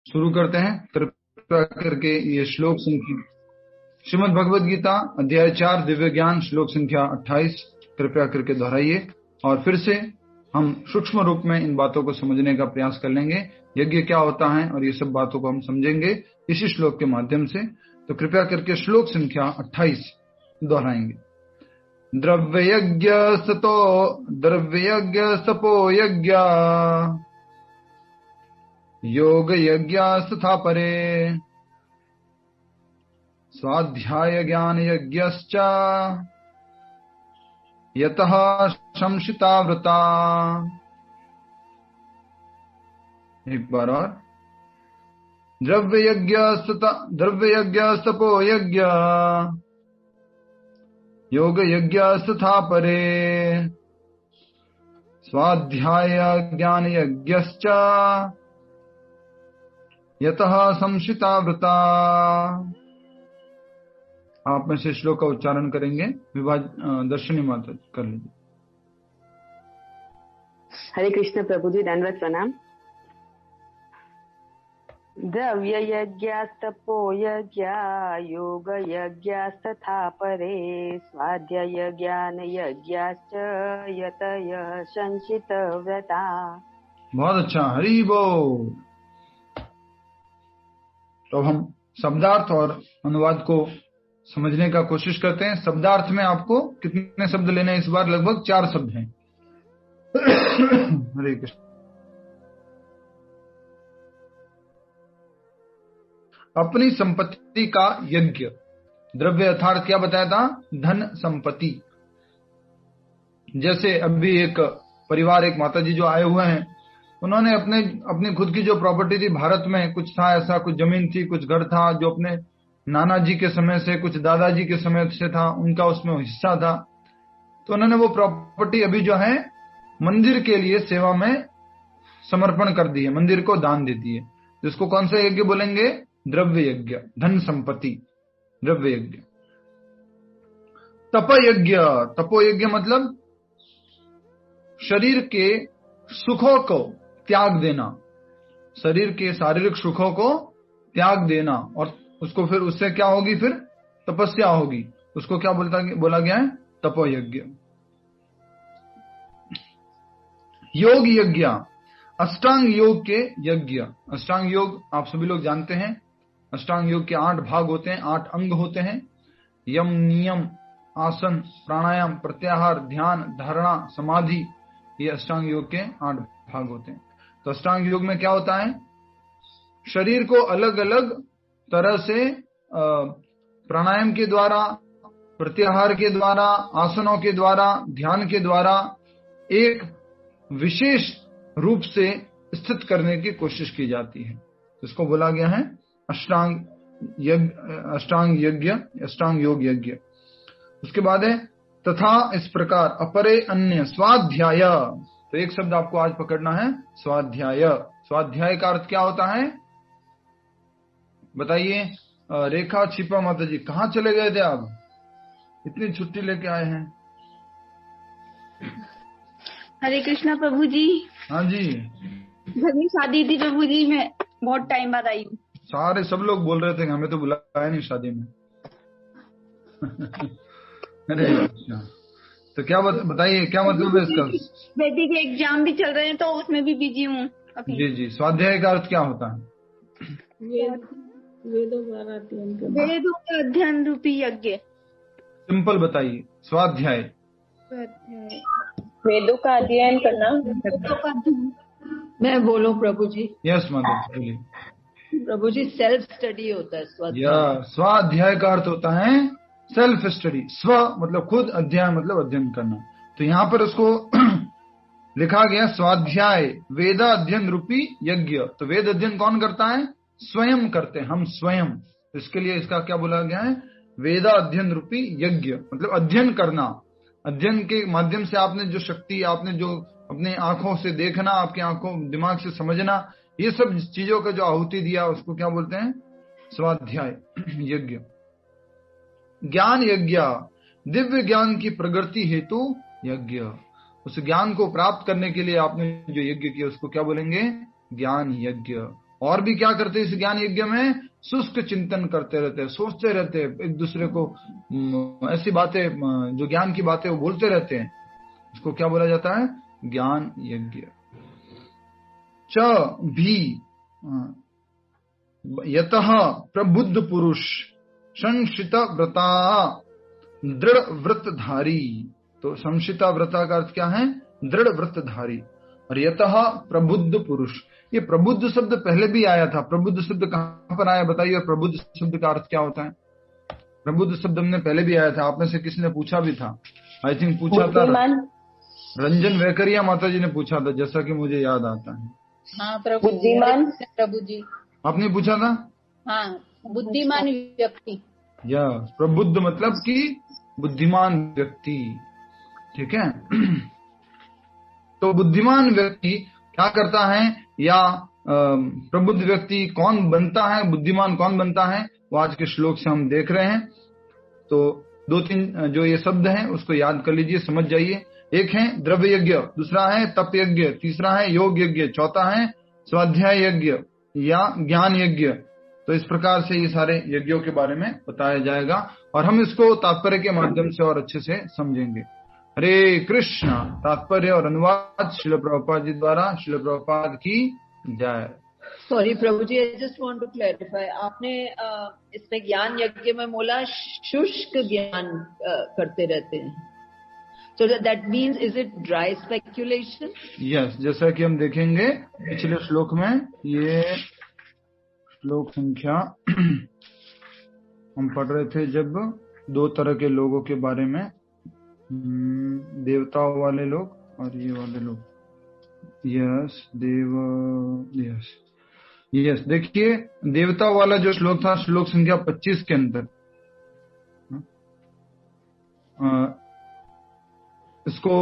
शुरू करते हैं। कृपया करके ये श्लोक संख्या श्रीमद् भगवद गीता अध्याय 4 दिव्य ज्ञान श्लोक संख्या 28 कृपया करके दोहराइए और फिर से हम सूक्ष्म रूप में इन बातों को समझने का प्रयास कर लेंगे। यज्ञ क्या होता है और ये सब बातों को हम समझेंगे इसी श्लोक के माध्यम से। तो कृपया करके श्लोक संख्या 28 दोहराएंगे। द्रव्य यज्ञ सपो यज्ञ योग यज्ञ तथा परे स्वाध्याय ज्ञान यज्ञश्च यतः शंसिता व्रता। एक बार और। द्रव्य यज्ञ सपो यज्ञ योग यज्ञ तथा परे स्वाध्याय ज्ञान यज्ञश्च यतः शंसिता व्रता। आप में से श्लोक का उच्चारण करेंगे। दर्शनी माता कर लीजिए। हरे कृष्ण प्रभु जी, दंडवत प्रणाम। द्रव्य यज्ञास्तपो यज्ञ योग यज्ञास्तथा परे स्वाध्याय ज्ञान यज्ञाश्च यतयः संचित व्रता। बहुत अच्छा, हरि बोल। तो हम शब्दार्थ और अनुवाद को समझने का कोशिश करते हैं। शब्दार्थ में आपको कितने शब्द लेने हैं इस बार? लगभग 4 शब्द हैं। हरे कृष्ण। अपनी संपत्ति का यज्ञ। द्रव्य अर्थात क्या बताया था? धन संपत्ति। जैसे अभी एक परिवार, एक माताजी जो आए हुए हैं, उन्होंने अपनी खुद की जो प्रॉपर्टी थी भारत में, कुछ था ऐसा, कुछ जमीन थी, कुछ घर था जो अपने नाना जी के समय से, कुछ दादाजी के समय से था, उनका उसमें हिस्सा था। तो उन्होंने वो प्रॉपर्टी अभी जो है मंदिर के लिए सेवा में समर्पण कर दी है, मंदिर को दान दे दी है। जिसको कौन सा यज्ञ बोलेंगे? द्रव्य यज्ञ, धन संपत्ति, द्रव्य यज्ञ। तपयज्ञ। तपोयज्ञ मतलब शरीर के सुखों को त्याग देना, शरीर के शारीरिक सुखों को त्याग देना, और उसको फिर उससे क्या होगी? फिर तपस्या होगी। उसको क्या बोला गया है? तपोयज्ञ। योग यज्ञ, अष्टांग योग के यज्ञ। अष्टांग योग आप सभी लोग जानते हैं। अष्टांग योग के 8 भाग होते हैं, 8 अंग होते हैं। यम, नियम, आसन, प्राणायाम, प्रत्याहार, ध्यान, धारणा, समाधि, ये अष्टांग योग के 8 भाग होते हैं। तो अष्टांग योग में क्या होता है? शरीर को अलग अलग तरह से प्राणायाम के द्वारा, प्रत्याहार के द्वारा, आसनों के द्वारा, ध्यान के द्वारा एक विशेष रूप से स्थित करने की कोशिश की जाती है। इसको बोला गया है अष्टांग यज्ञ, अष्टांग योग यज्ञ। उसके बाद है तथा इस प्रकार अपरे अन्य स्वाध्याय। तो एक शब्द आपको आज पकड़ना है, स्वाध्याय। स्वाध्याय का अर्थ क्या होता है बताइए? रेखा छिपा माता जी, कहाँ चले गए थे आप? इतनी छुट्टी लेके आए हैं। हरे कृष्णा प्रभु जी। हाँ जी, घर में शादी थी प्रभु जी, मैं बहुत टाइम बाद आई हूँ। सारे सब लोग बोल रहे थे कि हमें तो बुलाया नहीं शादी में। अरे अच्छा, तो क्या बताइए, क्या मतलब है इसका? बेटी के एग्जाम भी चल रहे हैं तो उसमें भी बिजी हूँ। जी जी। स्वाध्याय का अर्थ क्या होता है? वेदों का अध्ययन रूपी यज्ञ। सिंपल बताइए, स्वाध्याय। वेदों का अध्ययन करना। मैं बोलूं प्रभु जी? यस माता जी, बोलिए। प्रभु जी, सेल्फ स्टडी होता है स्वाध्याय। स्वाध्याय का अर्थ होता है सेल्फ स्टडी। स्व मतलब खुद, अध्याय मतलब अध्ययन करना। तो यहाँ पर उसको लिखा गया स्वाध्याय, वेदा अध्ययन रूपी यज्ञ। तो वेद अध्ययन कौन करता है? स्वयं करते हैं, हम स्वयं। इसके लिए इसका क्या बोला गया है? वेदा अध्ययन रूपी यज्ञ, मतलब अध्ययन करना। अध्ययन के माध्यम से आपने जो शक्ति, आपने जो अपने आंखों से देखना, आपके आंखों दिमाग से समझना, ये सब चीजों का जो आहुति दिया, उसको क्या बोलते हैं? स्वाध्याय यज्ञ। ज्ञान यज्ञ, दिव्य ज्ञान की प्रगति हेतु यज्ञ। उस ज्ञान को प्राप्त करने के लिए आपने जो यज्ञ किया उसको क्या बोलेंगे? ज्ञान यज्ञ। और भी क्या करते इस ज्ञान यज्ञ में? शुष्क चिंतन करते रहते, सोचते रहते, एक दूसरे को ऐसी बातें, जो ज्ञान की बातें वो बोलते रहते हैं। इसको क्या बोला जाता है? ज्ञान यज्ञ। च भी यतः प्रबुद्ध पुरुष संशित व्रता दृढ़ व्रतधारी। तो संशिता व्रता का अर्थ क्या है? दृढ़ व्रतधारी। और यतः प्रबुद्ध पुरुष, ये प्रबुद्ध शब्द पहले भी आया था। प्रबुद्ध शब्द कहां पर आया बताइए? और प्रबुद्ध शब्द का अर्थ क्या होता है? प्रबुद्ध शब्द हमने पहले भी आया था, आप में से किसी ने पूछा भी था, आई थिंक पूछा था रंजन वैकरिया माता जी ने पूछा था, जैसा कि मुझे याद आता है। हाँ प्रभु, बुद्धिमान प्रभु जी। आपने पूछा था? हाँ, बुद्धिमान व्यक्ति। या प्रबुद्ध मतलब कि बुद्धिमान व्यक्ति, ठीक है। तो बुद्धिमान व्यक्ति क्या करता है, या प्रबुद्ध व्यक्ति कौन बनता है, बुद्धिमान कौन बनता है, वो आज के श्लोक से हम देख रहे हैं। तो दो तीन जो ये शब्द हैं उसको याद कर लीजिए, समझ जाइए। एक है द्रव्य यज्ञ, दूसरा है तप यज्ञ, तीसरा है योग यज्ञ, चौथा है स्वाध्याय यज्ञ या ज्ञान यज्ञ। तो इस प्रकार से ये सारे यज्ञों के बारे में बताया जाएगा और हम इसको तात्पर्य के माध्यम से और अच्छे से समझेंगे। हरे कृष्णा। तात्पर्य और अनुवाद श्रील प्रभुपाद जी द्वारा। श्रील प्रभुपाद की जय। Sorry Prabhu ji, I just want to clarify, आपने इसमें ज्ञान यज्ञ में बोला शुष्क ज्ञान करते रहते हैं, so that means is it dry speculation? Yes, जैसा कि हम देखेंगे पिछले श्लोक में, ये श्लोक संख्या हम पढ़ रहे थे जब दो तरह के लोगों के बारे में, देवताओं वाले लोग और ये वाले लोग। यस यस, देखिए देवता वाला जो श्लोक था, श्लोक संख्या 25 के अंदर, इसको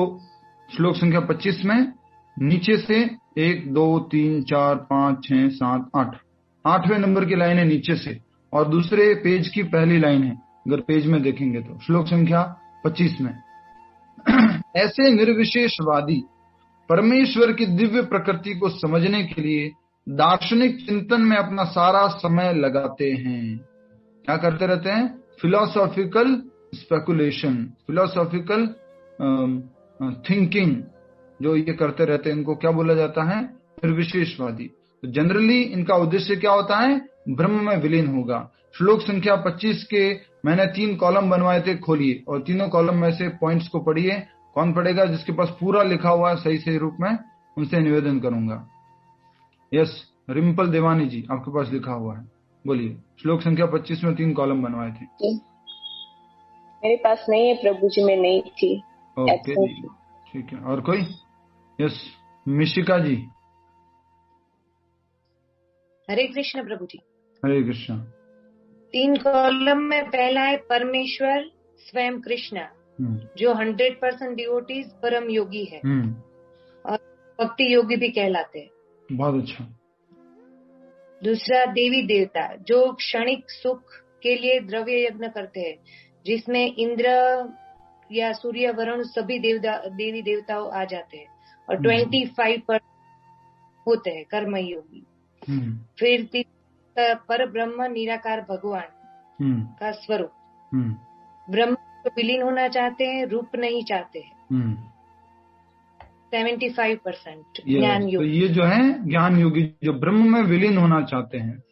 श्लोक संख्या 25 में नीचे से 1 2 3 4 5 6 7 8 8वें नंबर की लाइन है नीचे से, और दूसरे पेज की पहली लाइन है, अगर पेज में देखेंगे तो श्लोक संख्या 25 में। ऐसे निर्विशेषवादी परमेश्वर की दिव्य प्रकृति को समझने के लिए दार्शनिक चिंतन में अपना सारा समय लगाते हैं। क्या करते रहते हैं? फिलोसॉफिकल स्पेकुलेशन, फिलोसॉफिकल थिंकिंग जो ये करते रहते हैं, इनको क्या बोला जाता है? निर्विशेषवादी। तो जनरली इनका उद्देश्य क्या होता है? ब्रह्म में विलीन होगा। श्लोक संख्या 25 के मैंने 3 कॉलम बनवाए थे, खोलिए और तीनों कॉलम में से पॉइंट्स को पढ़िए। कौन पढ़ेगा? जिसके पास पूरा लिखा हुआ है सही सही रूप में, उनसे निवेदन करूंगा। यस, रिम्पल देवानी जी, आपके पास लिखा हुआ है, बोलिए। श्लोक संख्या 25 में 3 कॉलम बनवाए थे। मेरे पास नहीं है प्रभु जी, मैं नहीं थी। ओके, ठीक है। और कोई? यस, मिशिका जी। हरे कृष्ण प्रभु जी। हरे कृष्ण। 3 कॉलम में पहला है परमेश्वर स्वयं कृष्ण, जो 100% डिवोटीज परम योगी है और भक्ति योगी भी कहलाते हैं। बहुत अच्छा। दूसरा देवी देवता, जो क्षणिक सुख के लिए द्रव्य यज्ञ करते हैं, जिसमें इंद्र या सूर्य वरुण सभी देवी देवताओं आ जाते हैं, और 25% होते हैं कर्म योगी। फिर तीसरा पर ब्रह्म निराकार भगवान का स्वरूप, ब्रह्म तो विलीन होना चाहते हैं, रूप नहीं चाहते हैं। 75% ज्ञान योगी। तो ये जो है ज्ञान योगी, जो ब्रह्म में विलीन होना चाहते हैं,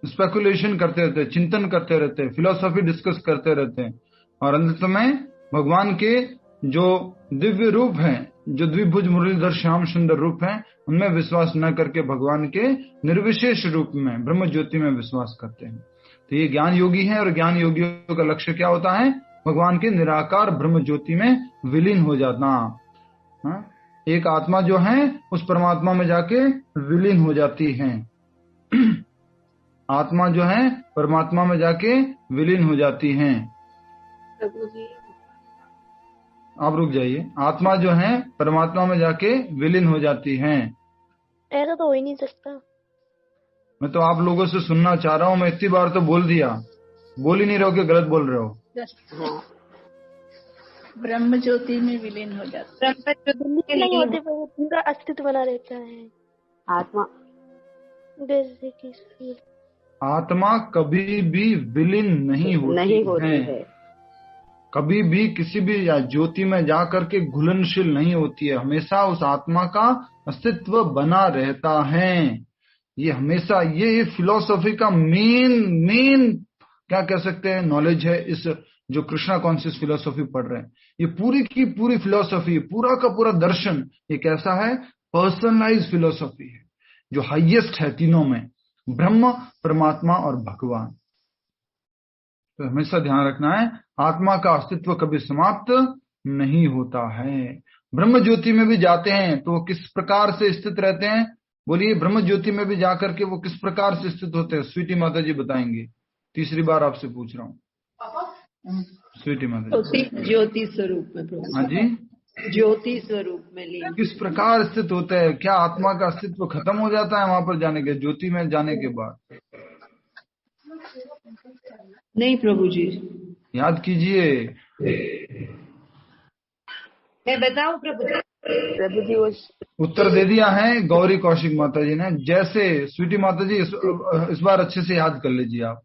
स्पेकुलेशन करते रहते हैं, चिंतन करते रहते हैं, फिलोसॉफी डिस्कस करते रहते हैं, और अंत में भगवान के जो दिव्य रूप हैं, जो द्विभुज मुरलीधर श्याम सुंदर रूप हैं, उनमें विश्वास न करके भगवान के निर्विशेष रूप में ब्रह्म ज्योति में विश्वास करते हैं। तो ये ज्ञान योगी है, और ज्ञान योगियों का लक्ष्य क्या होता है? भगवान के निराकार ब्रह्म ज्योति में विलीन हो जाना। एक आत्मा जो है उस परमात्मा में जाके विलीन हो जाती है। आत्मा जो है परमात्मा में जाके विलीन हो जाती हैं। आप रुक जाइए। आत्मा जो है परमात्मा में जाके विलीन हो जाती हैं। ऐसा तो हो ही नहीं सकता। मैं तो आप लोगों से सुनना चाह रहा हूँ, मैं इतनी बार तो बोल दिया, बोल ही नहीं रहे हो कि गलत बोल रहे हो। ब्रह्म ज्योति में विलीन हो जाता है। नहीं होते, पूरा अस्तित्व बना रहता है। आत्मा जैसे कि सूर्य। आत्मा कभी भी विलीन नहीं होती है, कभी भी किसी भी ज्योति में जाकर के घुलनशील नहीं होती है, हमेशा उस आत्मा का अस्तित्व बना रहता है। ये हमेशा ये फिलॉसफी का मेन क्या कह सकते हैं नॉलेज है। इस जो कृष्णा कॉन्शियस फिलॉसफी पढ़ रहे हैं, ये पूरी की पूरी फिलॉसफी, पूरा का पूरा दर्शन ये कैसा है, पर्सनलाइज फिलॉसफी है, जो हाईएस्ट है तीनों में, ब्रह्म, परमात्मा और भगवान। तो हमेशा ध्यान रखना है, आत्मा का अस्तित्व कभी समाप्त नहीं होता है। ब्रह्म ज्योति में भी जाते हैं तो वो किस प्रकार से स्थित रहते हैं, बोलिए। ब्रह्म ज्योति में भी जाकर के वो किस प्रकार से स्थित होते हैं, स्वीटी माता जी बताएंगे। तीसरी बार आपसे पूछ रहा हूँ, स्वीटी माता जी। ज्योति स्वरूप में प्रभु। हाँ जी, ज्योति स्वरूप में लीन किस प्रकार स्थित होते हैं, क्या आत्मा का अस्तित्व खत्म हो जाता है वहां पर जाने के, ज्योति में जाने के बाद? नहीं प्रभु जी, याद कीजिए। मैं बताऊं प्रभु जी? प्रभु जी वो उत्तर दे दिया है गौरी कौशिक माता जी ने। जैसे स्वीटी माता जी इस बार अच्छे से याद कर लीजिए आप।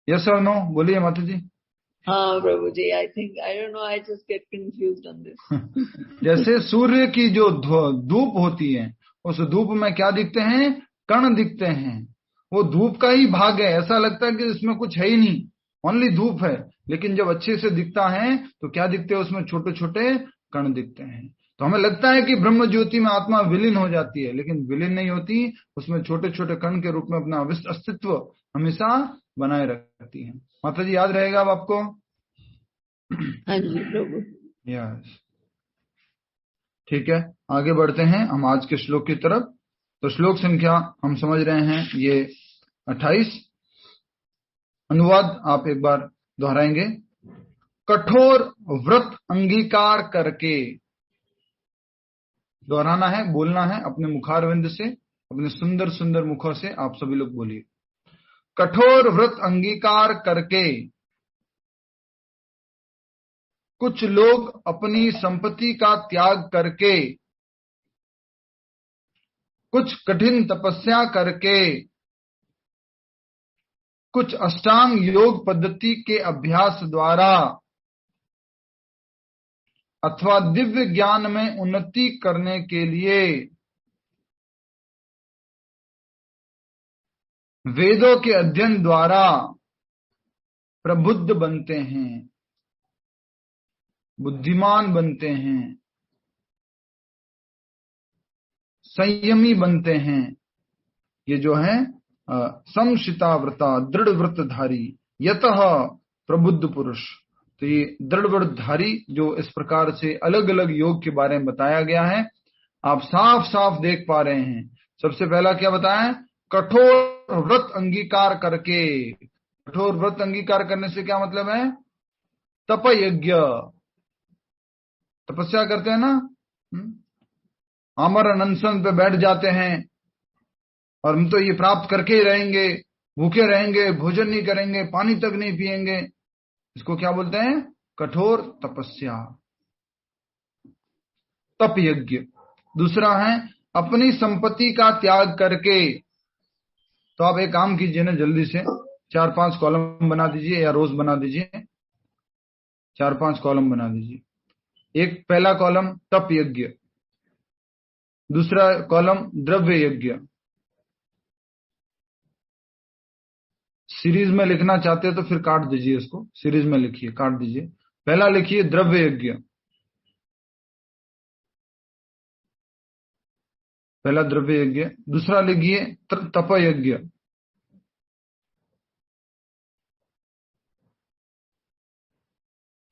यस और नो बोलिए माता जी। हाँ प्रभु जी, I think I don't know, I just get confused on this. जैसे सूर्य की जो धूप होती है, उस धूप में क्या दिखते हैं, कण दिखते हैं। वो धूप का ही भाग है, ऐसा लगता है कि इसमें कुछ है ही नहीं, ओनली धूप है। लेकिन जब अच्छे से दिखता है तो क्या दिखते हैं, उसमें छोटे छोटे कण दिखते हैं। तो हमें लगता है कि ब्रह्म ज्योति में आत्मा विलीन हो जाती है, लेकिन विलीन नहीं होती, उसमें छोटे छोटे कण के रूप में अपना अस्तित्व हमेशा बनाए रखती है। माता जी याद रहेगा अब आपको? हाँ जी प्रभु। यस, ठीक है, आगे बढ़ते हैं हम आज के श्लोक की तरफ। तो श्लोक संख्या हम समझ रहे हैं ये 28। अनुवाद आप एक बार दोहराएंगे। कठोर व्रत अंगीकार करके, दोहराना है, बोलना है अपने मुखारविंद से, अपने सुंदर सुंदर मुखों से आप सभी लोग बोलिए। कठोर व्रत अंगीकार करके कुछ लोग अपनी संपत्ति का त्याग करके, कुछ कठिन तपस्या करके, कुछ अष्टांग योग पद्धति के अभ्यास द्वारा अथवा दिव्य ज्ञान में उन्नति करने के लिए वेदों के अध्ययन द्वारा प्रबुद्ध बनते हैं, बुद्धिमान बनते हैं, संयमी बनते हैं। ये जो है समशिता व्रता, दृढ़ व्रतधारी, यतः प्रबुद्ध पुरुष। तो ये दृढ़ व्रतधारी जो इस प्रकार से अलग अलग योग के बारे में बताया गया है, आप साफ साफ देख पा रहे हैं। सबसे पहला क्या बताया, कठोर व्रत अंगीकार करके। कठोर व्रत अंगीकार करने से क्या मतलब है, तप यज्ञ, तपस्या करते हैं ना, अमर अनशन पे बैठ जाते हैं और हम तो ये प्राप्त करके ही रहेंगे, भूखे रहेंगे, भोजन नहीं करेंगे, पानी तक नहीं पिएंगे। इसको क्या बोलते हैं, कठोर तपस्या, तप यज्ञ। दूसरा है अपनी संपत्ति का त्याग करके। तो आप एक काम कीजिए ना, जल्दी से 4-5 कॉलम बना दीजिए, या रोज बना दीजिए, 4-5 कॉलम बना दीजिए। एक पहला कॉलम तप यज्ञ, दूसरा कॉलम द्रव्य यज्ञ। सीरीज में लिखना चाहते हैं तो फिर काट दीजिए इसको, सीरीज में लिखिए, काट दीजिए। पहला लिखिए द्रव्य यज्ञ, पहला द्रव्य यज्ञ। दूसरा लिखिए तप यज्ञ।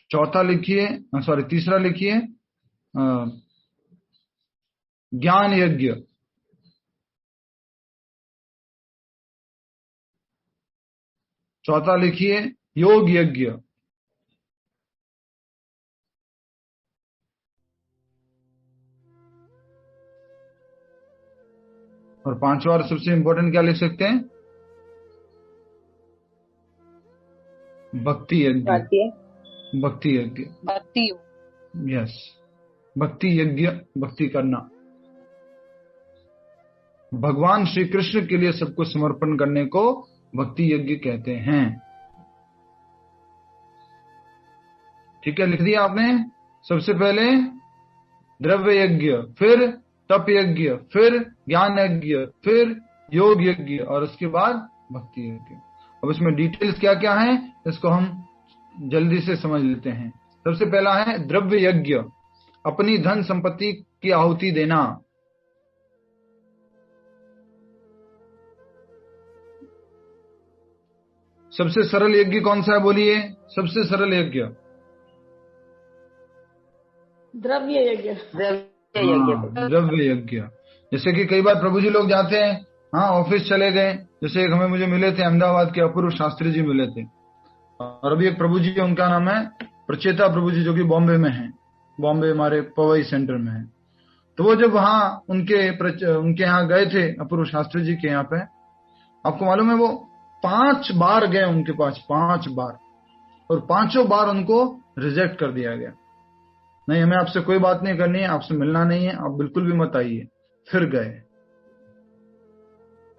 चौथा लिखिए, सॉरी तीसरा लिखिए ज्ञान यज्ञ। चौथा लिखिए योग यज्ञ। और पांचवा और सबसे इंपॉर्टेंट क्या लिख सकते हैं, भक्ति यज्ञ। भक्ति यज्ञ, भक्ति। यस, भक्ति यज्ञ, भक्ति करना। भगवान श्री कृष्ण के लिए सब कुछ समर्पण करने को भक्ति यज्ञ कहते हैं। ठीक है, लिख दिया आपने। सबसे पहले द्रव्य यज्ञ, फिर तप यज्ञ, फिर ज्ञान यज्ञ, फिर योग यज्ञ और उसके बाद भक्ति यज्ञ। अब इसमें डिटेल्स क्या क्या है इसको हम जल्दी से समझ लेते हैं। सबसे पहला है द्रव्य यज्ञ, अपनी धन संपत्ति की आहुति देना। सबसे सरल यज्ञ कौन सा है बोलिए? सबसे सरल यज्ञ द्रव्य यज्ञ। द्रव्य यज्ञ। जैसे कि कई बार प्रभु जी लोग जाते हैं, हाँ ऑफिस चले गए, जैसे एक मुझे मिले थे अहमदाबाद के अपूर्व शास्त्री जी मिले थे, और अभी एक प्रभु जी उनका नाम है प्रचेता प्रभु जी, जो कि बॉम्बे में है, बॉम्बे हमारे पवई सेंटर में है। तो वो जब वहां उनके यहाँ गए थे अपूर्व शास्त्री जी के यहाँ पे, आपको मालूम है वो 5 बार गए उनके पास, 5 बार, और 5 बार उनको रिजेक्ट कर दिया गया। नहीं, हमें आपसे कोई बात नहीं करनी है, आपसे मिलना नहीं है, आप बिल्कुल भी मत आइए। फिर गए,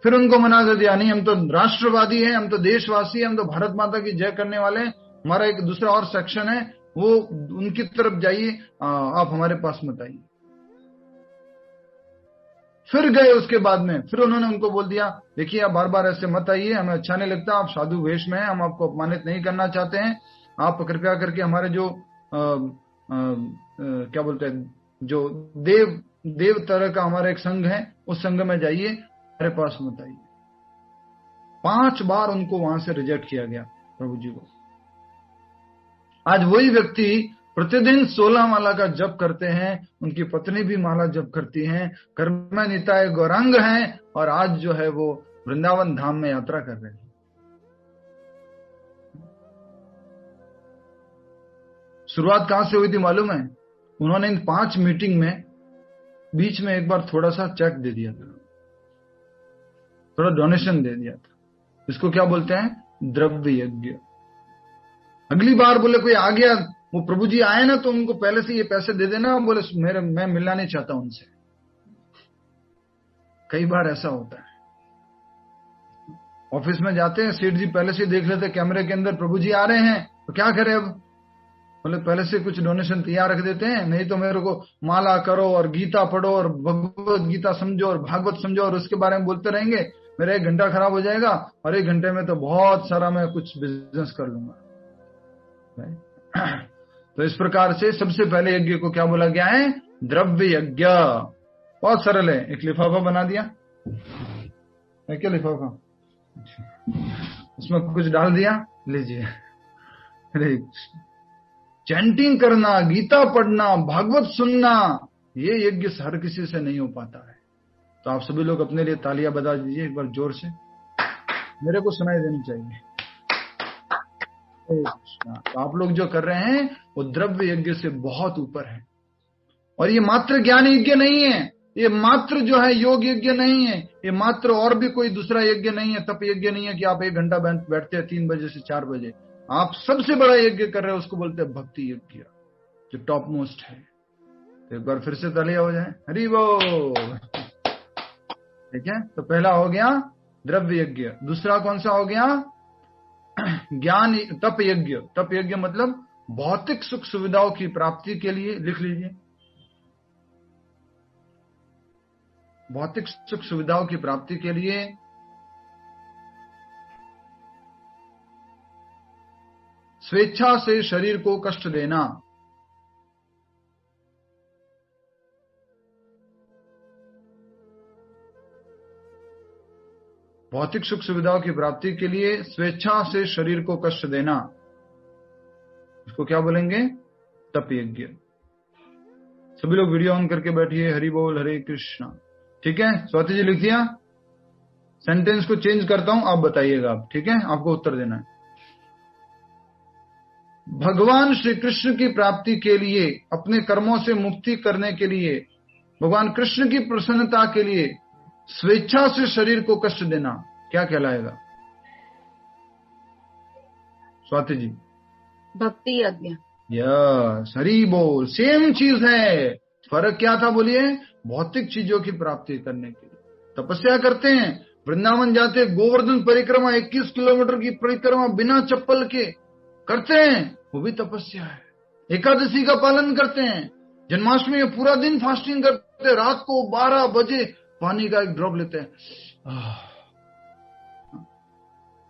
फिर उनको मना कर दिया, नहीं हम तो राष्ट्रवादी हैं, हम तो देशवासी हैं, हम तो भारत माता की जय करने वाले हैं, हमारा एक दूसरा और सेक्शन है, वो उनकी तरफ जाइए, आप हमारे पास मत आइए। फिर गए उसके बाद में, फिर उन्होंने उनको बोल दिया, देखिए आप बार बार ऐसे मत आइए, हमें अच्छा नहीं लगता, आप साधु वेश में हैं, हम आपको अपमानित नहीं करना चाहते हैं, आप कृपया करके हमारे जो क्या बोलते हैं, जो देव तरह का हमारा एक संघ है, उस संघ में जाइए, हमारे पास मत आइए। 5 बार उनको वहां से रिजेक्ट किया गया प्रभु जी को। आज वही व्यक्ति प्रतिदिन 16 माला का जप करते हैं, उनकी पत्नी भी माला जप करती हैं, कर्म निताय गौरांग हैं, और आज जो है वो वृंदावन धाम में यात्रा कर रहे हैं। शुरुआत कहां से हुई थी मालूम है? उन्होंने इन 5 मीटिंग में बीच में एक बार थोड़ा सा चेक दे दिया था, थोड़ा डोनेशन दे दिया था। इसको क्या बोलते हैं? द्रव्य यज्ञ। अगली बार बोले कोई आ गया, वो प्रभु जी आए ना, तो उनको पहले से ये पैसे दे देना, बोले मैं मिलना नहीं चाहता उनसे। कई बार ऐसा होता है, ऑफिस में जाते हैं, सेठ जी पहले से देख लेते कैमरे के अंदर प्रभु जी आ रहे हैं, तो क्या करें अब? बोले पहले से कुछ डोनेशन तैयार रख देते हैं, नहीं तो मेरे को माला करो और गीता पढ़ो और भगवत गीता समझो और भागवत समझो और उसके बारे में बोलते रहेंगे, मेरा 1 घंटा खराब हो जाएगा, और 1 घंटे में तो बहुत सारा मैं कुछ बिजनेस कर लूंगा। तो इस प्रकार से सबसे पहले यज्ञ को क्या बोला गया है? द्रव्य यज्ञ। बहुत सरल है, एक लिफाफा बना दिया है, क्या लिफाफा, उसमें कुछ डाल दिया, लीजिए। हरे चैंटिंग करना, गीता पढ़ना, भागवत सुनना, ये यज्ञ हर किसी से नहीं हो पाता है। तो आप सभी लोग अपने लिए तालियां बजा दीजिए एक बार जोर से, मेरे को सुनाई देनी चाहिए। तो आप लोग जो कर रहे हैं वो द्रव्य यज्ञ से बहुत ऊपर है, और ये मात्र ज्ञान यज्ञ नहीं है, ये मात्र जो है योग यज्ञ नहीं है, ये मात्र और भी कोई दूसरा यज्ञ नहीं है, तप यज्ञ नहीं है कि आप 1 घंटा बैठते हैं 3 बजे से 4 बजे। आप सबसे बड़ा यज्ञ कर रहे हो, उसको बोलते हैं भक्ति यज्ञ, जो टॉप मोस्ट है। तो एक बार फिर से तालियां हो जाए, हरि बोल। ठीक है, तो पहला हो गया द्रव्य यज्ञ। दूसरा कौन सा हो गया? ज्ञान तप यज्ञ। तप यज्ञ मतलब भौतिक सुख सुविधाओं की प्राप्ति के लिए, लिख लीजिए, भौतिक सुख सुविधाओं की प्राप्ति के लिए स्वेच्छा से शरीर को कष्ट देना। भौतिक सुख सुविधाओं की प्राप्ति के लिए स्वेच्छा से शरीर को कष्ट देना, इसको क्या बोलेंगे? तप यज्ञ। सभी लोग वीडियो ऑन करके बैठिए, हरि बोल, हरे कृष्णा। ठीक है, स्वाति जी लिख दिया? सेंटेंस को चेंज करता हूं, आप बताइएगा आप, ठीक है, आपको उत्तर देना है। भगवान श्री कृष्ण की प्राप्ति के लिए, अपने कर्मों से मुक्ति करने के लिए, भगवान कृष्ण की प्रसन्नता के लिए स्वेच्छा से शरीर को कष्ट देना क्या कहलाएगा? स्वाति जी? भक्ति यज्ञ। यस, हरि बोल। सेम चीज है, फर्क क्या था बोलिए? भौतिक चीजों की प्राप्ति करने के लिए। तपस्या करते हैं, वृंदावन जाते, गोवर्धन परिक्रमा 21 किलोमीटर की परिक्रमा बिना चप्पल के करते हैं, वो भी तपस्या है। एकादशी का पालन करते हैं, जन्माष्टमी में पूरा दिन फास्टिंग करते हैं, रात को 12 बजे पानी का एक ड्रॉप लेते हैं,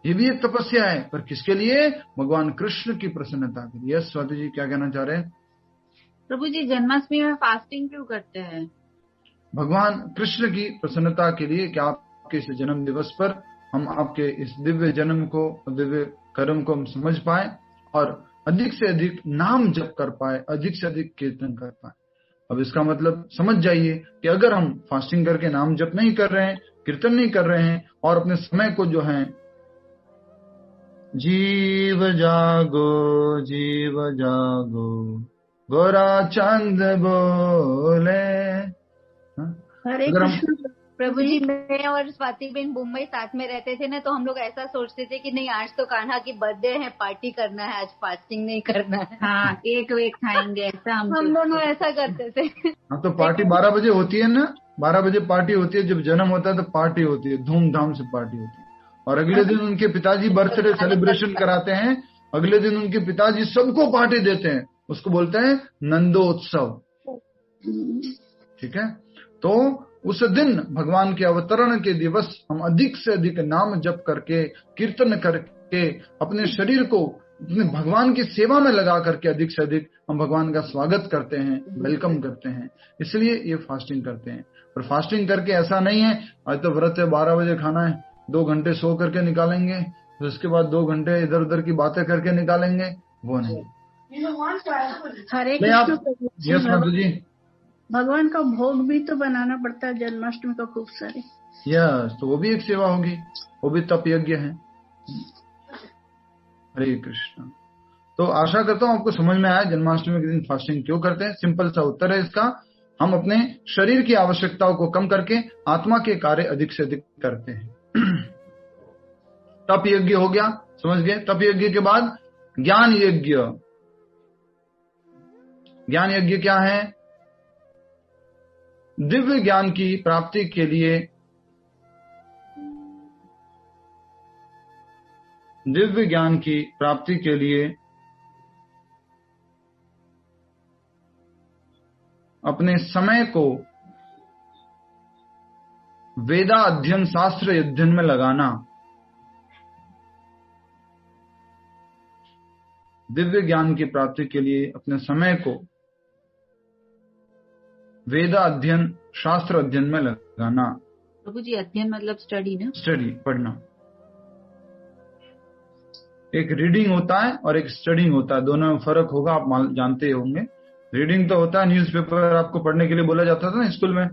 ये भी एक तपस्या है। पर किसके लिए? भगवान कृष्ण की प्रसन्नता के लिए। स्वाति जी क्या कहना चाह रहे हैं? प्रभु जी, जन्माष्टमी में फास्टिंग क्यों करते हैं? भगवान कृष्ण की प्रसन्नता के लिए कि आपके इस जन्म दिवस पर हम आपके इस दिव्य जन्म को, दिव्य कर्म को हम समझ पाए और अधिक से अधिक नाम जप कर पाए, अधिक से अधिक कीर्तन कर पाए। अब इसका मतलब समझ जाइए कि अगर हम फास्टिंग करके नाम जप नहीं कर रहे हैं, कीर्तन नहीं कर रहे हैं और अपने समय को जो है जीव जागो गोरा चंद बोले। हरे कृष्ण। प्रभु जी, मैं और स्वाति बहन मुंबई साथ में रहते थे ना, तो हम लोग ऐसा सोचते थे कि नहीं, आज तो कान्हा की बर्थडे है, पार्टी करना है, आज फास्टिंग नहीं करना है। हाँ, एक वेक खाएंगे, ऐसा हम दोनों ऐसा करते थे। हाँ, तो पार्टी 12 बजे होती है ना, 12 बजे पार्टी होती है। जब जन्म होता है तो पार्टी होती है, धूमधाम से पार्टी होती है। और अगले दिन उनके पिताजी बर्थडे सेलिब्रेशन कराते हैं, अगले दिन उनके पिताजी सबको पार्टी देते हैं, उसको बोलते हैं नंदोत्सव। ठीक है, तो उस दिन भगवान के अवतरण के दिवस हम अधिक से अधिक नाम जप करके, कीर्तन करके, अपने शरीर को अपने भगवान की सेवा में लगा करके अधिक से अधिक हम भगवान का स्वागत करते हैं, वेलकम करते हैं। इसलिए ये फास्टिंग करते हैं। और फास्टिंग करके ऐसा नहीं है आज तो व्रत है, 12 बजे खाना है, 2 घंटे सो करके निकालेंगे, फिर उसके बाद 2 घंटे इधर उधर की बातें करके निकालेंगे, वो नहीं। हरे कृष्ण। यस माधु जी। भगवान का भोग भी तो बनाना पड़ता है जन्माष्टमी का खूब सारे। यस, तो वो भी एक सेवा होगी, वो भी तप यज्ञ है। हरे कृष्ण। तो आशा करता हूँ आपको समझ में आया जन्माष्टमी के दिन फास्टिंग क्यों करते हैं। सिंपल सा उत्तर है इसका, हम अपने शरीर की आवश्यकताओं को कम करके आत्मा के कार्य अधिक से अधिक करते हैं। तप यज्ञ हो गया, समझ गए। तप यज्ञ के बाद ज्ञान यज्ञ। ज्ञान यज्ञ क्या है? दिव्य ज्ञान की प्राप्ति के लिए, दिव्य ज्ञान की प्राप्ति के लिए अपने समय को वेदा अध्ययन, शास्त्र अध्ययन में लगाना। दिव्य ज्ञान की प्राप्ति के लिए अपने समय को वेदा अध्ययन, शास्त्र अध्ययन में लगाना। प्रभु जी, अध्ययन मतलब स्टडी ना? स्टडी, पढ़ना। एक रीडिंग होता है और एक स्टडिंग होता है, दोनों में फर्क होगा, आप जानते होंगे। रीडिंग तो होता है न्यूज़पेपर आपको पढ़ने के लिए बोला जाता था ना स्कूल में,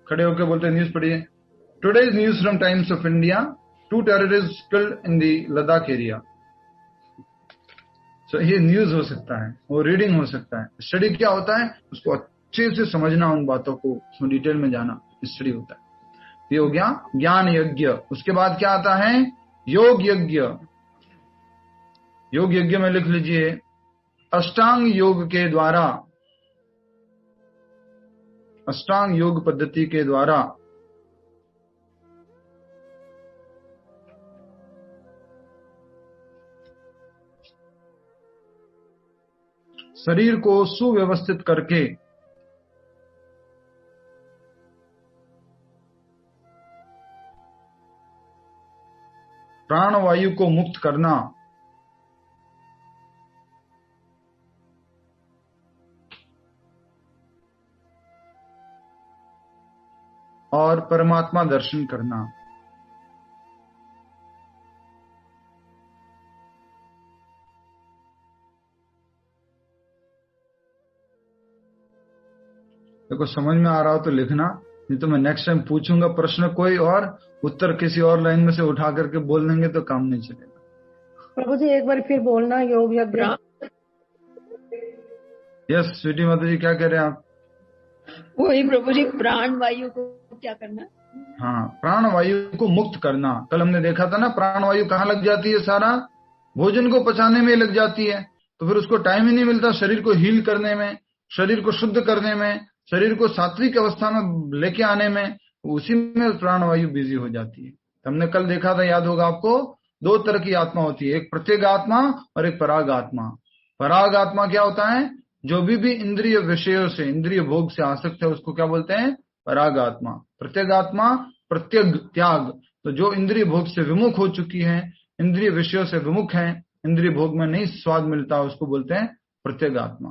खड़े होकर बोलते न्यूज पढ़िए। Today's news from times of India, 2 terrorist killed in the Ladakh area. तो ये न्यूज हो सकता है, वो रीडिंग हो सकता है। स्टडी क्या होता है? उसको अच्छे से समझना, उन बातों को उसमें डिटेल में जाना, स्टडी होता है। ये हो गया ज्ञान यज्ञ। उसके बाद क्या आता है? योग यज्ञ। योग यज्ञ में लिख लीजिए, अष्टांग योग के द्वारा, अष्टांग योग पद्धति के द्वारा शरीर को सुव्यवस्थित करके प्राणवायु को मुक्त करना, और परमात्मा दर्शन करना। देखो समझ में आ रहा हो तो लिखना, नहीं तो मैं नेक्स्ट टाइम पूछूंगा प्रश्न कोई और, उत्तर किसी और लाइन में से उठा करके बोल देंगे तो काम नहीं चलेगा। प्रभु जी एक बार फिर बोलना, योग यज्ञ। यस स्वीटी माता जी, क्या कह रहे हैं आप? वही प्रभु जी, प्राण वायु को क्या करना? हाँ, प्राण वायु को मुक्त करना। कल हमने देखा था ना, प्राण वायु कहाँ लग जाती है? सारा भोजन को पचाने में लग जाती है, तो फिर उसको टाइम ही नहीं मिलता शरीर को हील करने में, शरीर को शुद्ध करने में, शरीर को सात्विक अवस्था में लेके आने में, उसी में प्राणवायु बिजी हो जाती है। हमने कल देखा था, याद होगा आपको, 2 तरह की आत्मा होती है, एक प्रत्येक आत्मा और एक पराग आत्मा। पराग आत्मा क्या होता है? जो भी इंद्रिय विषयों से, इंद्रिय भोग से आसक्त है उसको क्या बोलते हैं? पराग आत्मा। प्रत्येक आत्मा प्रत्यग त्याग, तो जो इंद्रिय भोग से विमुख हो चुकी है, इंद्रिय विषयों से विमुख है, इंद्रिय भोग में नहीं स्वाद मिलता, उसको बोलते हैं प्रत्येक आत्मा।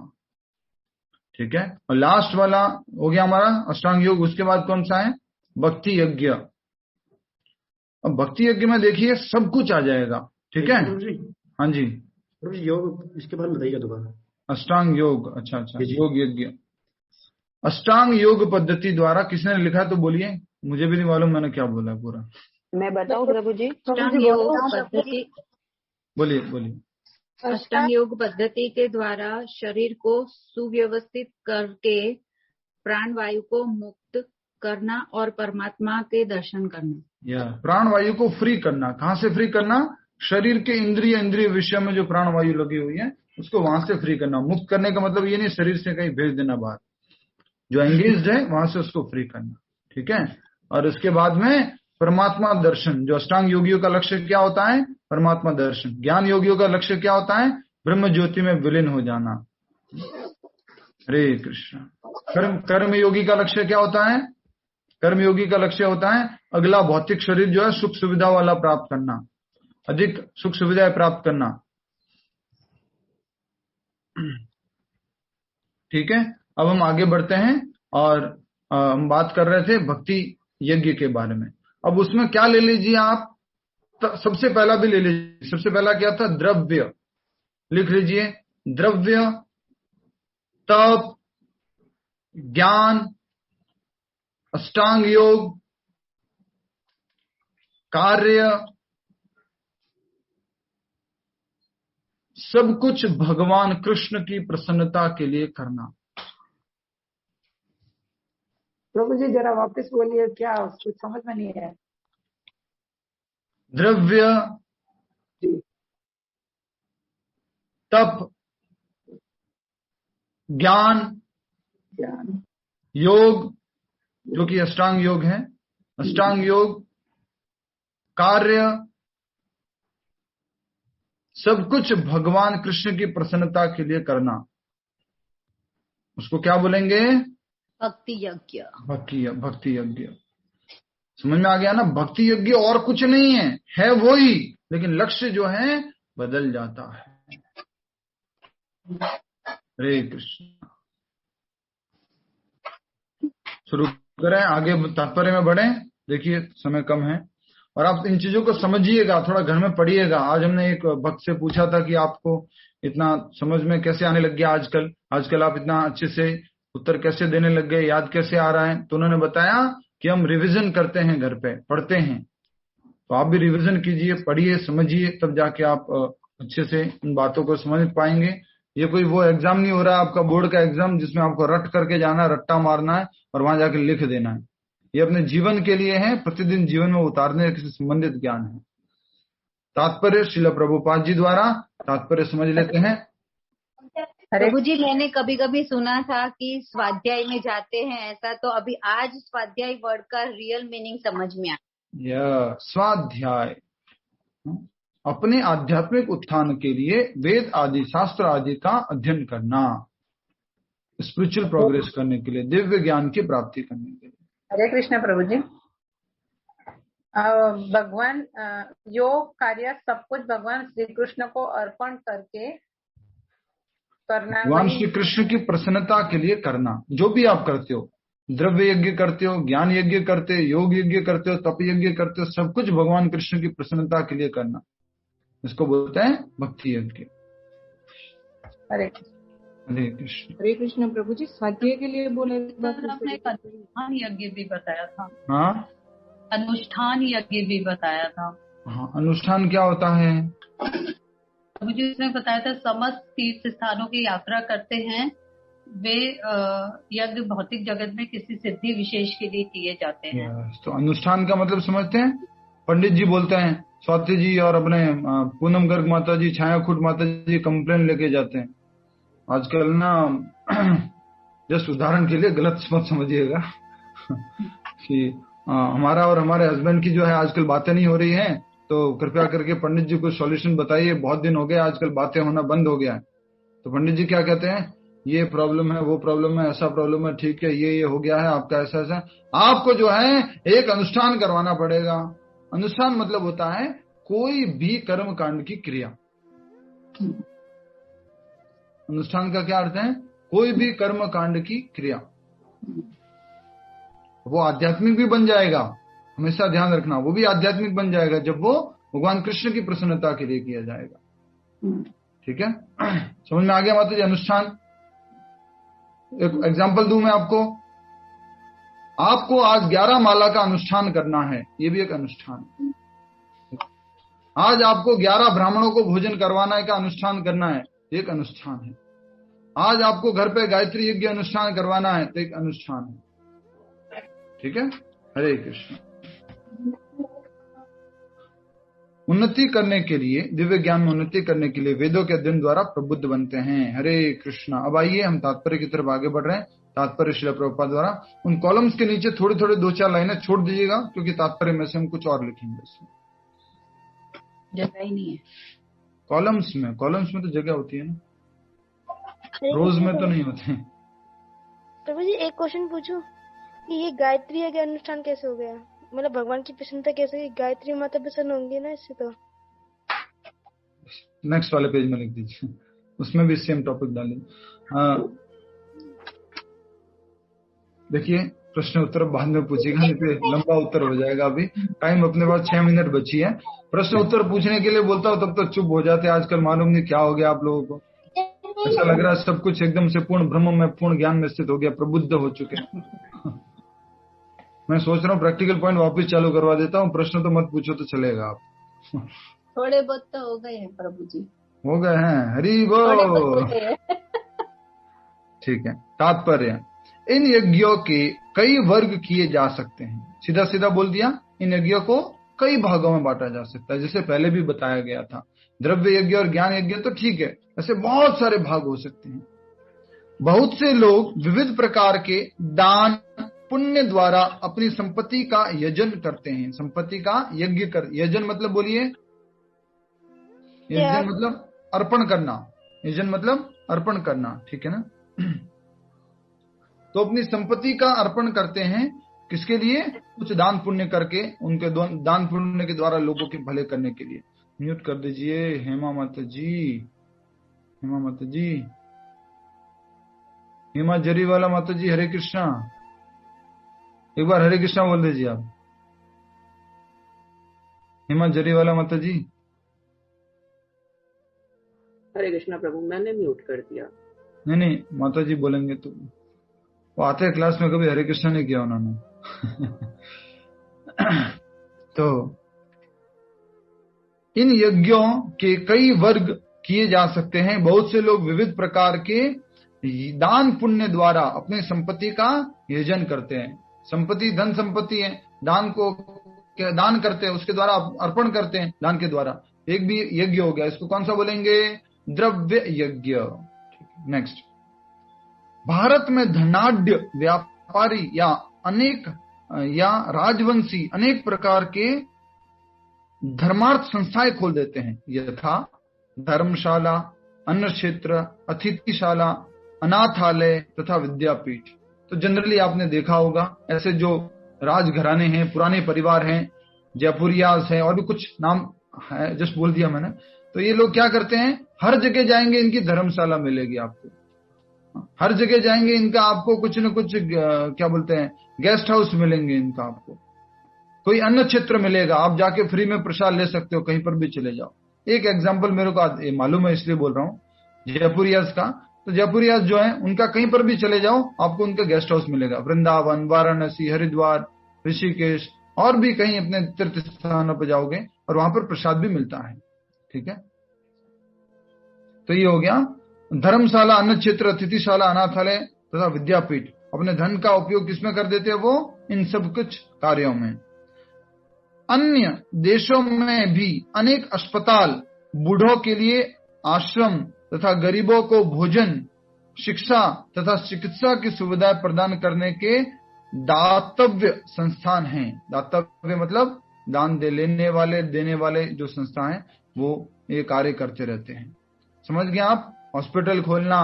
ठीक है। और लास्ट वाला हो गया हमारा अष्टांग योग। उसके बाद कौन सा है? भक्ति यज्ञ। अब भक्ति यज्ञ में देखिए सब कुछ आ जाएगा। ठीक है। हाँ जी, योग इसके बारे में बताइएगा दोबारा। अष्टांग योग। अच्छा, योग यज्ञ। अष्टांग योग पद्धति द्वारा किसने लिखा तो बोलिए, मुझे भी नहीं मालूम मैंने क्या बोला पूरा। मैं बताऊं प्रभु जी? अष्टांग योग पद्धति, बोलिए। अष्टांग योग पद्धति के द्वारा शरीर को सुव्यवस्थित करके प्राणवायु को मुक्त करना और परमात्मा के दर्शन करना। प्राणवायु को फ्री करना। कहाँ से फ्री करना? शरीर के इंद्रिय विषय में जो प्राणवायु लगी हुई है उसको वहां से फ्री करना। मुक्त करने का मतलब ये नहीं शरीर से कहीं भेज देना बाहर, जो एंगेज्ड है वहां से उसको फ्री करना। ठीक है। और उसके बाद में परमात्मा दर्शन। जो अष्टांग योगियों का लक्ष्य क्या होता है? परमात्मा दर्शन। ज्ञान योगियों का लक्ष्य क्या होता है? ब्रह्म ज्योति में विलीन हो जाना। हरे कृष्ण। कर्म योगी का लक्ष्य क्या होता है? कर्म योगी का लक्ष्य होता है अगला भौतिक शरीर जो है सुख सुविधा वाला प्राप्त करना, अधिक सुख सुविधाएं प्राप्त करना। ठीक है। अब हम आगे बढ़ते हैं और हम बात कर रहे थे भक्ति यज्ञ के बारे में। अब उसमें क्या ले लीजिए आप? सबसे पहला भी ले लीजिए। सबसे पहला क्या था? द्रव्य। लिख लीजिए, द्रव्य, तप, ज्ञान, अष्टांग योग, कार्य, सब कुछ भगवान कृष्ण की प्रसन्नता के लिए करना। प्रभु जी जरा वापस बोलिए, क्या कुछ समझ में नहीं है। द्रव्य, तप, ज्ञान, योग जो कि अष्टांग योग है, अष्टांग योग, कार्य, सब कुछ भगवान कृष्ण की प्रसन्नता के लिए करना। उसको क्या बोलेंगे? भक्ति यज्ञ। भक्ति यज्ञ। समझ में आ गया ना? भक्ति यज्ञ और कुछ नहीं है वही, लेकिन लक्ष्य जो है बदल जाता है। हरे कृष्ण। शुरू करें, आगे तात्पर्य में बढ़े। देखिए समय कम है और आप इन चीजों को समझिएगा, थोड़ा घर में पढ़िएगा। आज हमने एक भक्त से पूछा था कि आपको इतना समझ में कैसे आने लग गया आजकल आप इतना अच्छे से उत्तर कैसे देने लग गए, याद कैसे आ रहा है? तो उन्होंने बताया कि हम रिवीजन करते हैं, घर पे पढ़ते हैं। तो आप भी रिवीजन कीजिए, पढ़िए, समझिए, तब जाके आप अच्छे से इन बातों को समझ पाएंगे। ये कोई वो एग्जाम नहीं हो रहा है आपका बोर्ड का एग्जाम जिसमें आपको रट करके जाना है, रट्टा मारना है और वहां जाके लिख देना है। ये अपने जीवन के लिए है, प्रतिदिन जीवन में उतारने से संबंधित ज्ञान है। तात्पर्य श्रील प्रभुपाद जी द्वारा तात्पर्य समझ लेते हैं। प्रभु जी मैंने कभी कभी सुना था कि स्वाध्याय में जाते हैं ऐसा, तो अभी आज स्वाध्याय वर्ड का रियल मीनिंग समझ में आया। स्वाध्याय अपने आध्यात्मिक उत्थान के लिए वेद आदि शास्त्र आदि का अध्ययन करना, स्पिरिचुअल प्रोग्रेस करने के लिए, दिव्य ज्ञान की प्राप्ति करने के लिए। हरे कृष्ण प्रभु जी। भगवान योग कार्य सब कुछ भगवान श्री कृष्ण को अर्पण करके करना, भगवान श्री कृष्ण की प्रसन्नता के लिए करना। जो भी आप करते हो, द्रव्य यज्ञ करते हो, ज्ञान यज्ञ करते हो, योग यज्ञ करते हो, तप यज्ञ करते हो, सब कुछ भगवान कृष्ण की प्रसन्नता के लिए करना, इसको बोलते हैं भक्ति यज्ञ। हरे कृष्ण। हरे कृष्ण प्रभु जी। स्वाध्याय के लिए बोले आपने अनुष्ठान यज्ञ भी बताया था। हाँ, अनुष्ठान यज्ञ भी बताया था। हाँ, अनुष्ठान क्या होता है? मुझे इसमें बताया था समस्त तीर्थ स्थानों की यात्रा करते हैं वे यज्ञ भौतिक जगत में किसी सिद्धि विशेष के लिए किए जाते हैं। तो अनुष्ठान का मतलब समझते हैं? पंडित जी बोलते हैं, स्वाति जी और अपने पूनम गर्ग माता जी, छायाकूट माता जी कंप्लेन लेके जाते हैं आजकल ना। जस्ट उदाहरण के लिए, गलत मत समझिएगा कि हमारा और हमारे हस्बैंड की जो है आजकल बातें नहीं हो रही हैं, तो कृपया करके पंडित जी को सॉल्यूशन बताइए, बहुत दिन हो गए, आजकल बातें होना बंद हो गया है। तो पंडित जी क्या कहते हैं, ये प्रॉब्लम है, वो प्रॉब्लम है, ऐसा प्रॉब्लम है, ठीक है, ये हो गया है आपका, ऐसा ऐसा। आपको जो है एक अनुष्ठान करवाना पड़ेगा। अनुष्ठान मतलब होता है कोई भी कर्म कांड की क्रिया। अनुष्ठान का क्या अर्थ है, कोई भी कर्म कांड की क्रिया। वो आध्यात्मिक भी बन जाएगा, हमेशा ध्यान रखना, वो भी आध्यात्मिक बन जाएगा जब वो भगवान कृष्ण की प्रसन्नता के लिए किया जाएगा। ठीक है, समझ में आ गया माता जी? अनुष्ठान एक एग्जाम्पल दूं मैं आपको आज 11 माला का अनुष्ठान करना है, ये भी एक अनुष्ठान है। आज आपको 11 ब्राह्मणों को भोजन करवाना का अनुष्ठान करना है, एक अनुष्ठान है। आज आपको घर पे गायत्री यज्ञ अनुष्ठान करवाना है, तो एक अनुष्ठान है। ठीक है, हरे कृष्ण। उन्नति करने के लिए, दिव्य ज्ञान में उन्नति करने के लिए वेदों के अध्ययन द्वारा प्रबुद्ध बनते हैं। हरे कृष्णा। अब आइए हम तात्पर्य की तरफ आगे बढ़ रहे हैं। तात्पर्य श्रील प्रभुपाद द्वारा, उन कॉलम्स के नीचे थोड़ी थोड़ी 2-4 लाइनें छोड़ दीजिएगा, क्योंकि तात्पर्य में से हम कुछ और लिखेंगे। इसमें जगह ही नहीं है कॉलम्स में तो जगह होती है ना, रोज में तो नहीं होते। प्रभु जी एक क्वेश्चन पूछूं कि ये गायत्री यज्ञ अनुष्ठान कैसे हो गया, मतलब भगवान की प्रसन्नता कैसे, गायत्री माता प्रसन्न होंगी ना इससे? तो नेक्स्ट वाले पेज में लिख दीजिए, उसमें भी सेम टॉपिक डालिए। देखिए प्रश्न उत्तर बाद में पूछेगा, नहीं तो लंबा उत्तर हो जाएगा। अभी टाइम अपने पास 6 मिनट बची है। प्रश्न उत्तर पूछने के लिए बोलता हूँ तब तक चुप हो जाते हैं। आजकल मालूम नहीं क्या हो गया आप लोगों को, ऐसा लग रहा है सब कुछ एकदम से पूर्ण ब्रह्म में, पूर्ण ज्ञान में स्थित हो गया, प्रबुद्ध हो चुके। मैं सोच रहा हूँ प्रैक्टिकल पॉइंट वापस चालू करवा देता हूँ, प्रश्न तो मत पूछो तो चलेगा। आप थोड़े बहुत तो हो गए हैं प्रभु जी, हो गए हैं, हरि बोल। ठीक है, तात्पर्य, इन यज्ञों के कई वर्ग किए जा सकते हैं। सीधा सीधा बोल दिया, इन यज्ञों को कई भागों में बांटा जा सकता है, जैसे पहले भी बताया गया था। द्रव्य यज्ञ और ज्ञान यज्ञ तो ठीक है, ऐसे बहुत सारे भाग हो सकते हैं। बहुत से लोग विविध प्रकार के दान पुण्य द्वारा अपनी संपत्ति का यजन करते हैं। संपत्ति का यज्ञ कर, यजन मतलब बोलिए, यजन मतलब अर्पण करना, यजन मतलब अर्पण करना, ठीक है ना। तो अपनी संपत्ति का अर्पण करते हैं, किसके लिए? कुछ दान पुण्य करके, उनके दान पुण्य के द्वारा लोगों के भले करने के लिए। म्यूट कर दीजिए हेमा माता जी, हेमा माता जी, हेमा जरीवाला माता जी, हरे कृष्णा। एक बार हरे कृष्णा बोल दीजिए आप, हेमा जरीवाला माता जी। हरे कृष्णा प्रभु, मैंने म्यूट कर दिया। नहीं माता जी बोलेंगे तो, वो आते हैं क्लास में, कभी हरे कृष्णा नहीं किया उन्होंने। तो इन यज्ञों के कई वर्ग किए जा सकते हैं। बहुत से लोग विविध प्रकार के दान पुण्य द्वारा अपनी संपत्ति का यजन करते हैं। संपत्ति धन संपत्ति है, दान को दान करते हैं, उसके द्वारा अर्पण करते हैं, दान के द्वारा। एक भी यज्ञ हो गया, इसको कौन सा बोलेंगे? द्रव्य यज्ञ। नेक्स्ट, भारत में धनाढ्य व्यापारी या राजवंशी अनेक प्रकार के धर्मार्थ संस्थाएं खोल देते हैं, यथा धर्मशाला, अन्न क्षेत्र, अतिथिशाला, अनाथालय तथा विद्यापीठ। तो जनरली आपने देखा होगा ऐसे जो राजघराने हैं, पुराने परिवार हैं, जयपुरियाज हैं, और भी कुछ नाम है, जस्ट बोल दिया मैंने। तो ये लोग क्या करते हैं, हर जगह जाएंगे इनकी धर्मशाला मिलेगी आपको, हर जगह जाएंगे इनका आपको कुछ न कुछ क्या बोलते हैं, गेस्ट हाउस मिलेंगे इनका, आपको कोई अन्न क्षेत्र मिलेगा, आप जाके फ्री में प्रसाद ले सकते हो, कहीं पर भी चले जाओ। एक एग्जांपल मेरे को मालूम है इसलिए बोल रहा हूँ, जयपुरियाज का। तो जयपुरियाज जो है उनका कहीं पर भी चले जाओ आपको उनका गेस्ट हाउस मिलेगा, वृंदावन, वाराणसी, हरिद्वार, ऋषिकेश और भी कहीं अपने तीर्थ स्थानों पर जाओगे और वहां पर प्रसाद भी मिलता है। ठीक है, तो ये हो गया धर्मशाला, अन्न क्षेत्र, अतिथिशाला, अनाथालय तथा विद्यापीठ। अपने धन का उपयोग किसमें कर देते हैं वो? इन सब कुछ कार्यों में। अन्य देशों में भी अनेक अस्पताल, बूढ़ों के लिए आश्रम तथा गरीबों को भोजन, शिक्षा तथा चिकित्सा की सुविधाएं प्रदान करने के दातव्य संस्थान हैं। दातव्य मतलब दान लेने वाले, देने वाले जो संस्था हैं वो ये कार्य करते रहते हैं। समझ गए आप? हॉस्पिटल खोलना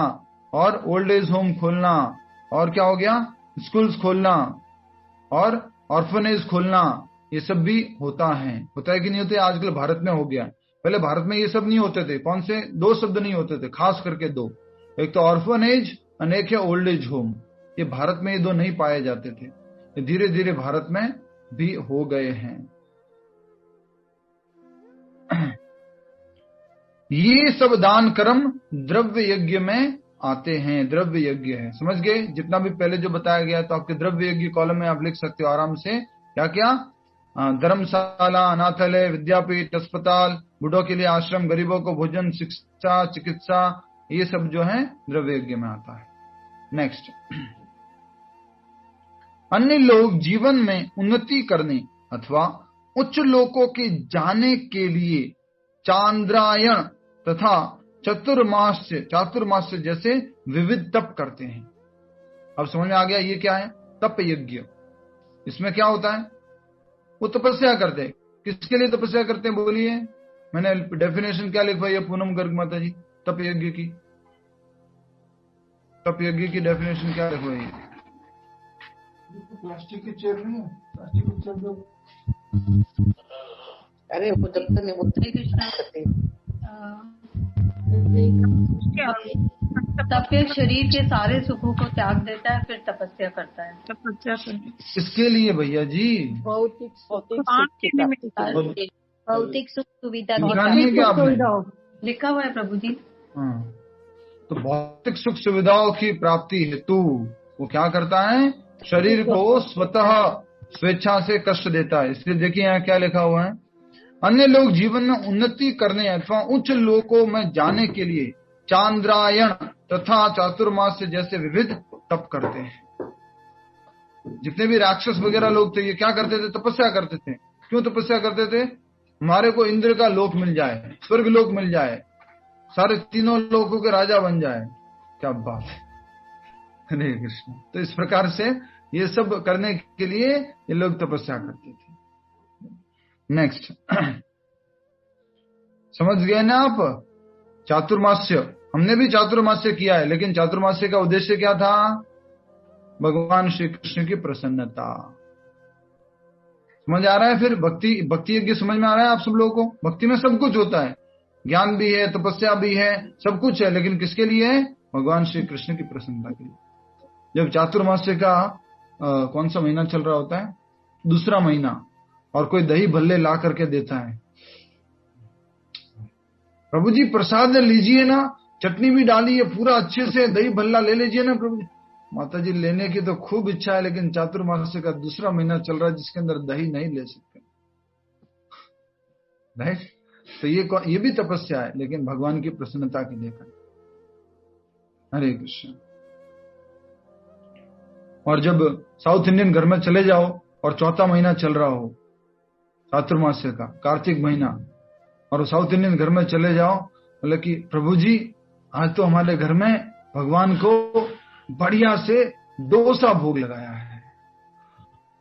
और ओल्ड एज होम खोलना, और क्या हो गया, स्कूल्स खोलना और ऑर्फनेज खोलना, ये सब भी होता है कि नहीं होते? आजकल भारत में हो गया। पहले भारत में ये सब नहीं होते थे। कौन से? 2 शब्द नहीं होते थे, खास करके 2, एक तो ऑर्फनेज और एक है ओल्ड एज होम। ये भारत में ये 2 नहीं पाए जाते थे, ये धीरे धीरे भारत में भी हो गए हैं। ये सब दान कर्म द्रव्य यज्ञ में आते हैं, द्रव्य यज्ञ है। समझ गए? जितना भी पहले जो बताया गया, तो आपके द्रव्य यज्ञ कॉलम में आप लिख सकते हो आराम से। क्या क्या? धर्मशाला, अनाथालय, विद्यापीठ, अस्पताल, बूढ़ों के लिए आश्रम, गरीबों को भोजन, शिक्षा, चिकित्सा, ये सब जो है द्रव्य यज्ञ में आता है। नेक्स्ट, अन्य लोग जीवन में उन्नति करने अथवा उच्च लोकों के जाने के लिए चांद्रायण तथा चातुर्मास्य जैसे विविध तप करते हैं। अब समझ में आ गया ये क्या है? तप यज्ञ। इसमें क्या होता है? वो तपस्या करते हैं। किसके लिए तपस्या करते हैं बोलिए? मैंने डेफिनेशन क्या लिखवाई है पूनम गर्ग माता जी? तप यज्ञ की, तप यज्ञ की डेफिनेशन क्या लिखवाई है? प्लास्टिक की चेयर नहीं है, प्लास्टिक की चेयर दो। अरे वो जब तक नहीं कृष्णा करते तब फिर शरीर के सारे सुखों को त्याग देता है, फिर तपस्या करता है। तपस्या करनी इसके लिए भैया जी भौतिक सुख सुविधा लिखा हुआ है प्रभु जी। हाँ, तो भौतिक सुख सुविधाओं की प्राप्ति हेतु वो क्या करता है? शरीर को स्वतः स्वेच्छा से कष्ट देता है। इसलिए देखिए यहाँ क्या लिखा हुआ है, अन्य लोग जीवन में उन्नति करने अथवा उच्च लोकों में जाने के लिए चांद्रायण तथा चातुर्मास्य जैसे विविध तप करते हैं। जितने भी राक्षस वगैरह लोग थे ये क्या करते थे? तपस्या करते थे। क्यों तपस्या करते थे? हमारे को इंद्र का लोक मिल जाए, स्वर्ग लोक मिल जाए, सारे तीनों लोकों के राजा बन जाए। क्या बात है, हरे कृष्ण। तो इस प्रकार से ये सब करने के लिए ये लोग तपस्या करते थे। नेक्स्ट, समझ गए ना आप? चातुर्मास्य, हमने भी चातुर्मास्य किया है, लेकिन चातुर्मास्य का उद्देश्य क्या था? भगवान श्री कृष्ण की प्रसन्नता। समझ आ रहा है? फिर भक्ति यज्ञ समझ में आ रहा है आप सब लोगों को? भक्ति में सब कुछ होता है, ज्ञान भी है, तपस्या भी है, सब कुछ है, लेकिन किसके लिए है? भगवान श्री कृष्ण की प्रसन्नता के लिए। जब चातुर्मास्य का कौन सा महीना चल रहा होता है? दूसरा महीना, और कोई दही भल्ले ला करके देता है, प्रभु जी प्रसाद लीजिए ना, चटनी भी डाली है, पूरा अच्छे से दही भल्ला ले लीजिए ना प्रभु जी। माता जी लेने की तो खूब इच्छा है, लेकिन चातुर्मास्य का दूसरा महीना चल रहा है जिसके अंदर दही नहीं ले सकते, राइट? तो ये भी तपस्या है, लेकिन भगवान की प्रसन्नता के लिए करें। हरे कृष्ण। और जब साउथ इंडियन घर में चले जाओ और चौथा महीना चल रहा हो चातुर्मास्य का, कार्तिक महीना, और साउथ इंडियन घर में चले जाओ, बोले कि प्रभु जी आज तो हमारे घर में भगवान को बढ़िया से डोसा भोग लगाया है।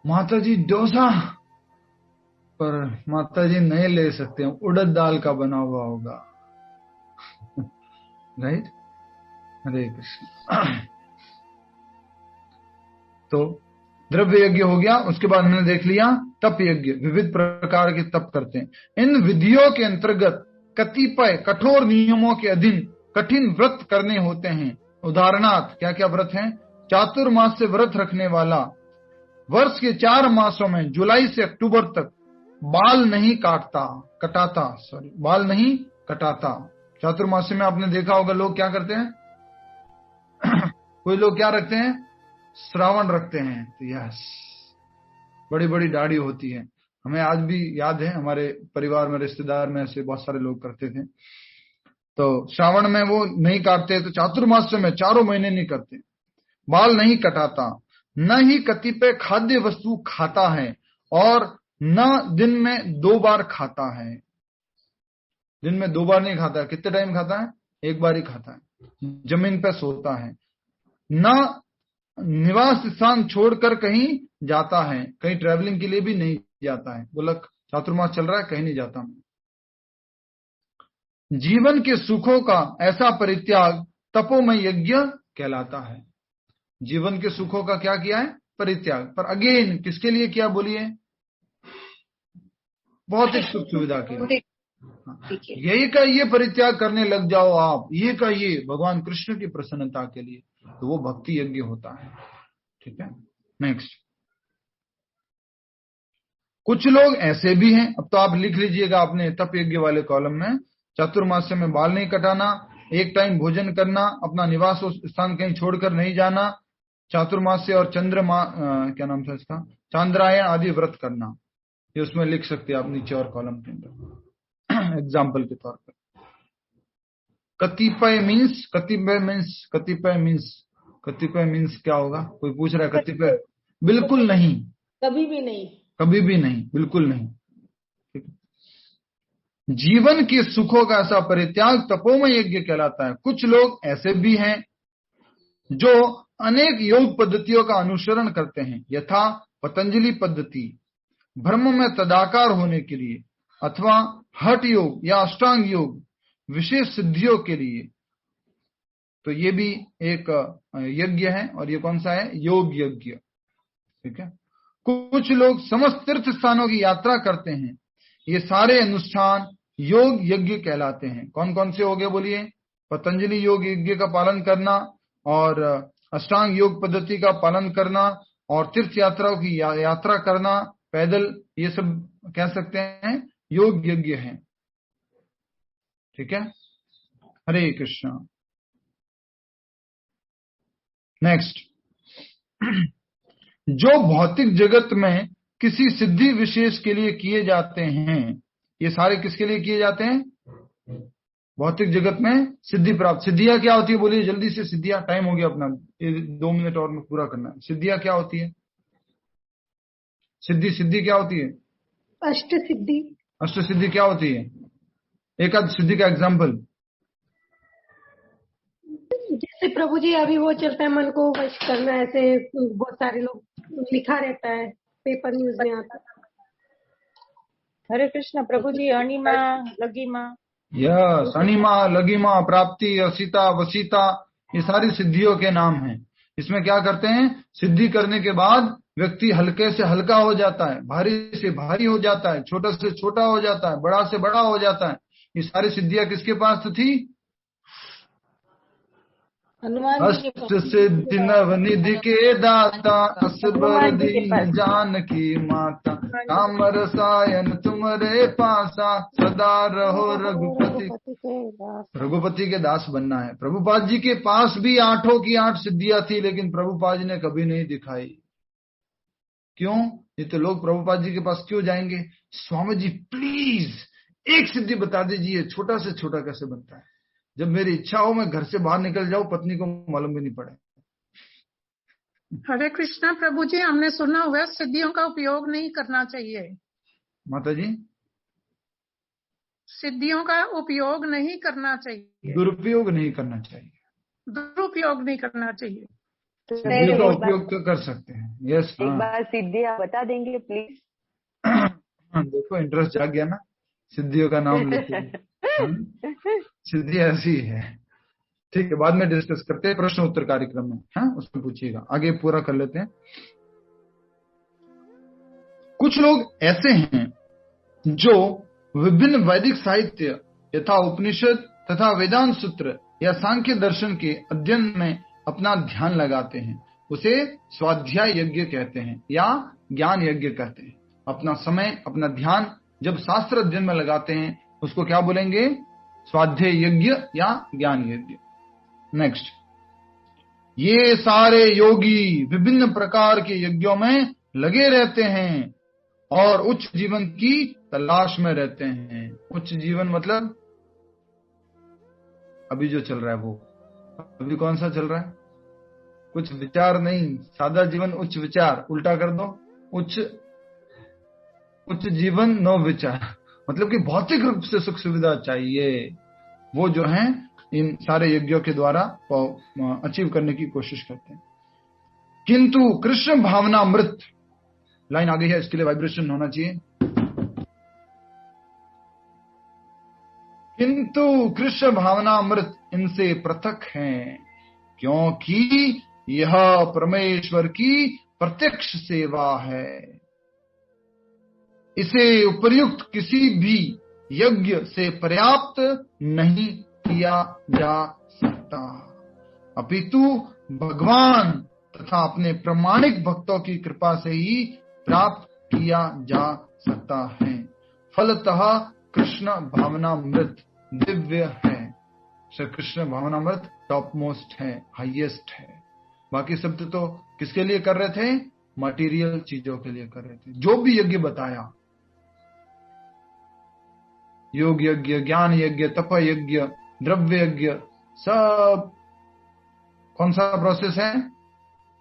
माता जी डोसा, पर माता जी नहीं ले सकते, उड़द दाल का बना हुआ होगा, राइट? हरे कृष्ण। तो द्रव्य यज्ञ हो गया। उसके बाद हमने देख लिया तप यज्ञ, विविध प्रकार के तप करते हैं। इन विधियों के अंतर्गत कतिपय कठोर नियमों के अधीन कठिन व्रत करने होते हैं। उदाहरणार्थ क्या क्या व्रत हैं? चातुर्मास से व्रत रखने वाला वर्ष के 4 मासों में जुलाई से अक्टूबर तक बाल नहीं कटाता। चातुर्मास में आपने देखा होगा लोग क्या करते हैं कोई लोग क्या रखते हैं? श्रावण रखते हैं। तो यस, बड़ी बड़ी दाढ़ी होती है। हमें आज भी याद है, हमारे परिवार में, रिश्तेदार में ऐसे बहुत सारे लोग करते थे। तो श्रावण में वो नहीं काटते, तो चातुर्मास में 4 महीने नहीं करते। बाल नहीं कटाता, न ही कतिपय खाद्य वस्तु खाता है, और न दिन में 2 बार खाता है। दिन में 2 बार नहीं खाता है। कितने टाइम खाता है? 1 बार ही खाता है। जमीन पे सोता है। न निवास स्थान छोड़कर कहीं जाता है, कहीं ट्रैवलिंग के लिए भी नहीं जाता है। बोला चातुर्मास चल रहा है, कहीं नहीं जाता मैं। जीवन के सुखों का ऐसा परित्याग तपोमय यज्ञ कहलाता है। जीवन के सुखों का क्या किया है? परित्याग। पर अगेन किसके लिए किया बोलिए? भौतिक सुख सुविधा के लिए। यही का ये परित्याग करने लग जाओ आप, ये का ये भगवान कृष्ण की प्रसन्नता के लिए, तो वो भक्ति यज्ञ होता है। ठीक है, नेक्स्ट। कुछ लोग ऐसे भी हैं, अब तो आप लिख लीजिएगा अपने तप यज्ञ वाले कॉलम में, चातुर्मास्य में बाल नहीं कटाना, एक टाइम भोजन करना, अपना निवास स्थान कहीं छोड़कर नहीं जाना, चातुर्मास्य और चंद्रमा क्या नाम था इसका, चांद्रायण आदि व्रत करना। ये उसमें लिख सकते हैं आप नीचे और कॉलम के अंदर एग्जाम्पल के तौर पर। कतिपय मीन्स, कतिपय मीन्स, कतिपय मीन्स, कतिपय मीन्स क्या होगा? कोई पूछ रहा है कतिपय? बिल्कुल नहीं, कभी भी नहीं, कभी भी नहीं, बिल्कुल नहीं। जीवन के सुखों का ऐसा परित्याग तपोमय यज्ञ कहलाता है। कुछ लोग ऐसे भी हैं जो अनेक योग पद्धतियों का अनुसरण करते हैं, यथा पतंजलि पद्धति, ब्रह्म में तदाकार होने के लिए, अथवा हठ योग या अष्टांग योग विशेष सिद्धियों के लिए। तो ये भी एक यज्ञ है, और ये कौन सा है? योग यज्ञ। ठीक है। कुछ लोग समस्त तीर्थ स्थानों की यात्रा करते हैं, ये सारे अनुष्ठान योग यज्ञ कहलाते हैं। कौन कौन से हो गए बोलिए? पतंजलि योग यज्ञ का पालन करना, और अष्टांग योग पद्धति का पालन करना, और तीर्थ यात्राओं की यात्रा करना पैदल, ये सब कह सकते हैं योग यज्ञ है। ठीक है, हरे कृष्णा। नेक्स्ट, जो भौतिक जगत में किसी सिद्धि विशेष के लिए किए जाते हैं, ये सारे किसके लिए किए जाते हैं? भौतिक जगत में सिद्धि प्राप्त। सिद्धियां क्या होती है बोलिए जल्दी से? सिद्धियां, टाइम हो गया अपना, 2 मिनट और में पूरा करना है। सिद्धियां क्या होती है? सिद्धि, सिद्धि क्या होती है? अष्ट सिद्धि। अष्ट सिद्धि क्या होती है? एक आध सिद्धि का एग्जाम्पल। जैसे प्रभु जी अभी वो चलता है मन को वश करना, ऐसे बहुत सारे लोग लिखा रहता है, पेपर न्यूज में आता है। हरे कृष्ण प्रभु जी। अणिमा, लघिमा, यस, अणिमा, लघिमा, प्राप्ति, असिता, वसीता, ये सारी सिद्धियों के नाम हैं। इसमें क्या करते हैं? सिद्धि करने के बाद व्यक्ति हल्के से हल्का हो जाता है, भारी से भारी हो जाता है, छोटा से छोटा हो जाता है, बड़ा से बड़ा हो जाता है। ये सारी सिद्धियां किसके पास थी? अष्ट सिद्धि नवनिधि के दाता, असबर दीन जानकी माता, काम रसायन तुम्हारे पासा, सदा रहो रघुपति। रघुपति के दास बनना है। प्रभुपाद जी के पास भी 8 की 8 सिद्धियां थी, लेकिन प्रभुपाद जी ने कभी नहीं दिखाई। क्यों? ये तो लोग प्रभुपाद जी के पास क्यों जाएंगे? स्वामी जी प्लीज एक सिद्धि बता दीजिए, छोटा से छोटा कैसे बनता है। जब मेरी इच्छा हो मैं घर से बाहर निकल जाऊं, पत्नी को मालूम भी नहीं पड़े। हरे कृष्णा प्रभु जी, हमने सुना हुआ है सिद्धियों का उपयोग नहीं करना चाहिए। माता जी, सिद्धियों का उपयोग नहीं करना चाहिए, दुरुपयोग नहीं करना चाहिए, दुरुपयोग नहीं करना चाहिए। सिद्धियों का उपयोग तो कर सकते हैं। यस, एक बार सिद्धि आप बता देंगे प्लीज? देखो इंटरेस्ट जाग गया ना, सिद्धियों का नाम लेते सिद्धि ऐसी है। ठीक है, बाद में डिस्कस करते हैं प्रश्न उत्तर कार्यक्रम में, हाँ उसमें पूछिएगा। आगे पूरा कर लेते हैं। कुछ लोग ऐसे हैं जो विभिन्न वैदिक साहित्य यथा उपनिषद तथा वेदांत सूत्र या सांख्य दर्शन के अध्ययन में अपना ध्यान लगाते हैं। उसे स्वाध्याय यज्ञ कहते हैं या ज्ञान यज्ञ कहते हैं। अपना समय, अपना ध्यान जब शास्त्र अध्ययन में लगाते हैं उसको क्या बोलेंगे? स्वाध्याय यज्ञ या ज्ञान यज्ञ। नेक्स्ट, ये सारे योगी विभिन्न प्रकार के यज्ञों में लगे रहते हैं और उच्च जीवन की तलाश में रहते हैं। उच्च जीवन मतलब अभी जो चल रहा है वो, अभी कौन सा चल रहा है? कुछ विचार नहीं, सादा जीवन उच्च विचार, उल्टा कर दो, उच्च जीवन नो विचार, मतलब कि भौतिक रूप से सुख सुविधा चाहिए। वो जो है इन सारे यज्ञों के द्वारा अचीव करने की कोशिश करते हैं। किंतु कृष्ण भावनामृत, लाइन आ गई है, इसके लिए वाइब्रेशन होना चाहिए। किंतु कृष्ण भावनामृत इनसे पृथक है, क्योंकि यह परमेश्वर की प्रत्यक्ष सेवा है। इसे उपर्युक्त किसी भी यज्ञ से पर्याप्त नहीं किया जा सकता, अपितु भगवान तथा अपने प्रामाणिक भक्तों की कृपा से ही प्राप्त किया जा सकता है। फलतः कृष्ण भावनामृत दिव्य है। श्री कृष्ण भावनामृत टॉप मोस्ट है, हाईएस्ट है। बाकी शब्द तो किसके लिए कर रहे थे? मटेरियल चीजों के लिए कर रहे थे। जो भी यज्ञ बताया, योग यज्ञ, ज्ञान यज्ञ, तप यज्ञ, द्रव्य यज्ञ, सब कौन सा प्रोसेस है?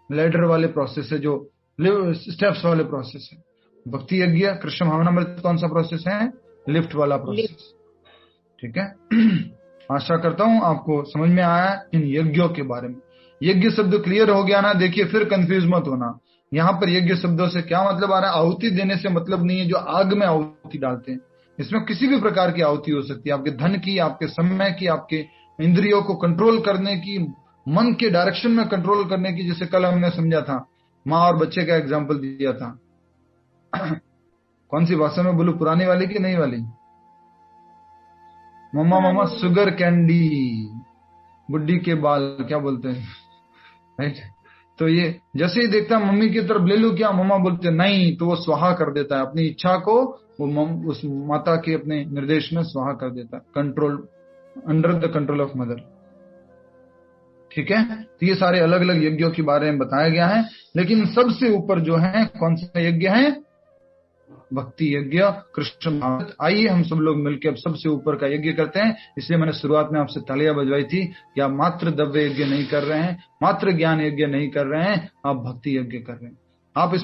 लेडर वाले प्रोसेस है, जो स्टेप्स वाले प्रोसेस है। भक्ति यज्ञ, कृष्ण भावनामृत कौन सा प्रोसेस है? लिफ्ट वाला प्रोसेस। ठीक है। आशा करता हूं आपको समझ में आया इन यज्ञों के बारे में। यज्ञ शब्द क्लियर हो गया ना? देखिए, फिर कंफ्यूज मत होना। यहाँ पर यज्ञ शब्दों से क्या मतलब आ रहा है? आहुति देने से मतलब नहीं है जो आग में आहुति डालते हैं। इसमें किसी भी प्रकार की आहुति हो सकती है, आपके धन की, आपके समय की, आपके इंद्रियों को कंट्रोल करने की, मन के डायरेक्शन में कंट्रोल करने की। जैसे कल हमने समझा था, माँ और बच्चे का एग्जाम्पल दिया था। कौन सी भाषा में बोलूं, पुरानी वाली की नई वाली? मम्मा मम्मा शुगर कैंडी, बुड्ढी के बाल, क्या बोलते हैं, राइट? तो ये जैसे ही देखता है मम्मी की तरफ ले लूं क्या, मम्मा बोलते नहीं, तो वो स्वाहा कर देता है अपनी इच्छा को, वो उस माता के अपने निर्देश में स्वाहा कर देता है। Control, under the control of mother. ठीक है। तो ये सारे अलग अलग यज्ञों के बारे में बताया गया है, लेकिन सबसे ऊपर जो है कौन सा यज्ञ है? भक्ति यज्ञ, कृष्ण भावनामृत। आइए हम सब लोग मिलकर अब सबसे ऊपर का यज्ञ करते हैं। इसलिए मैंने शुरुआत में आपसे तालियां बजवाई थी कि आप मात्र द्रव्य यज्ञ नहीं कर रहे हैं, मात्र ज्ञान यज्ञ नहीं कर रहे हैं, आप भक्ति यज्ञ कर रहे हैं। आप इसमें